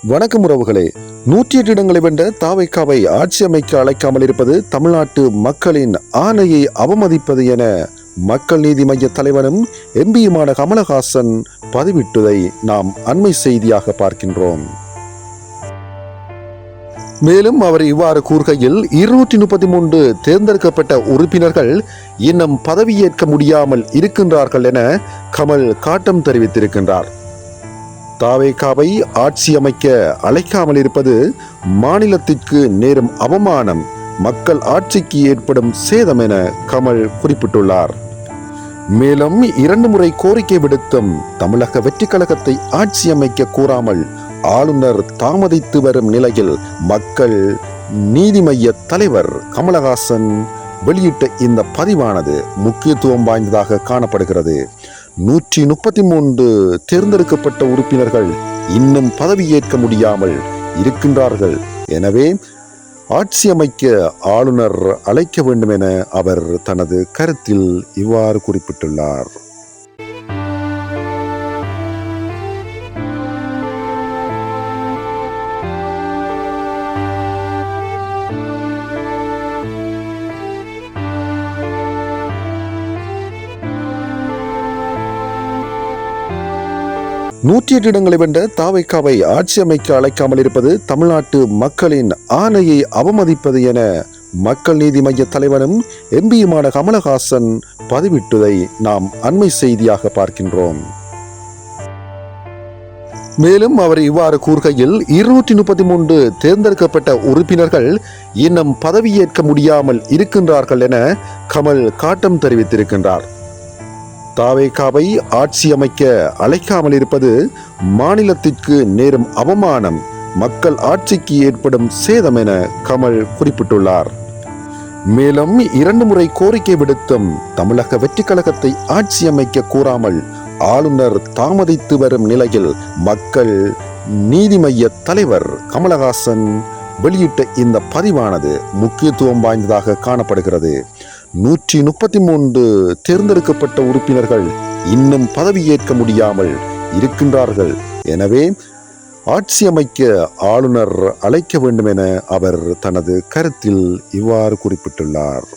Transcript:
வணக்கம் உறவுகளே. 108 இடங்களை வென்ற தாவைக்காவை ஆட்சி அமைக்க அழைக்காமல் இருப்பது தமிழ்நாட்டு மக்களின் ஆணையை அவமதிப்பது என மக்கள் நீதி மைய தலைவனும் எம்பியுமான கமலஹாசன் பதிவிட்டதை நாம் அண்மை செய்தியாக பார்க்கின்றோம். மேலும் அவர் இவ்வாறு கூறுகையில் 233 தேர்ந்தெடுக்கப்பட்ட உறுப்பினர்கள் இன்னும் பதவியேற்க முடியாமல் இருக்கின்றார்கள் என கமல் காட்டம் தெரிவித்திருக்கின்றார். தாவேகாவை ஆட்சி அமைக்க அழைக்காமல் இருப்பது மாநிலத்திற்கு நேரும் அவமானம், மக்கள் ஆட்சிக்கு ஏற்படும் சேதம் என கமல் குறிப்பிட்டுள்ளார். மேலும் 2 முறை கோரிக்கை விடுத்தும் தமிழக வெற்றி கழகத்தை ஆட்சி அமைக்க கூறாமல் ஆளுநர் தாமதித்து வரும் நிலையில் மக்கள் நீதி மைய தலைவர் கமலஹாசன் வெளியிட்ட இந்த பதிவானது முக்கியத்துவம் வாய்ந்ததாக காணப்படுகிறது. 133 தேர்ந்தெடுக்கப்பட்ட உறுப்பினர்கள் இன்னும் பதவியேற்க முடியாமல் இருக்கின்றார்கள். எனவே ஆட்சி அமைக்க ஆளுநர் அழைக்க வேண்டும் என அவர் தனது கருத்தில் இவ்வாறு குறிப்பிட்டுள்ளார். நூற்றி 108 இடங்களை வென்ற தாவைக்காவை ஆட்சி அமைக்க அழைக்காமல் இருப்பது தமிழ்நாட்டு மக்களின் ஆணையை அவமதிப்பது என மக்கள் நீதி மைய தலைவனும் எம்பியுமான கமலஹாசன் பதிவிட்டதை நாம் அண்மை செய்தியாக பார்க்கின்றோம். மேலும் அவர் இவ்வாறு கூறுகையில் 233 தேர்ந்தெடுக்கப்பட்ட உறுப்பினர்கள் இன்னும் பதவியேற்க முடியாமல் இருக்கின்றார்கள் என கமல் காட்டம் தெரிவித்திருக்கின்றார். தாவேகாவை ஆட்சி அமைக்க அழைக்காமல் இருப்பது மாநிலத்திற்கு நேரும் அவமானம், மக்கள் ஆட்சிக்கு ஏற்படும் சேதம் என கமல் குறிப்பிட்டுள்ளார். மேலும் 2 முறை கோரிக்கை விடுத்தும் தமிழக வெற்றி கழகத்தை ஆட்சி அமைக்க கூறாமல் ஆளுநர் தாமதித்து வரும் நிலையில் மக்கள் நீதி மைய தலைவர் கமலஹாசன் வெளியிட்ட இந்த பதிவானது முக்கியத்துவம் வாய்ந்ததாக காணப்படுகிறது. 133 தேர்ந்தெடுக்கப்பட்ட உறுப்பினர்கள் இன்னும் பதவியேற்க முடியாமல் இருக்கின்றார்கள். எனவே ஆட்சி அமைக்க ஆளுநர் அழைக்க வேண்டும் என அவர் தனது கருத்தில் இவ்வாறு குறிப்பிட்டுள்ளார்.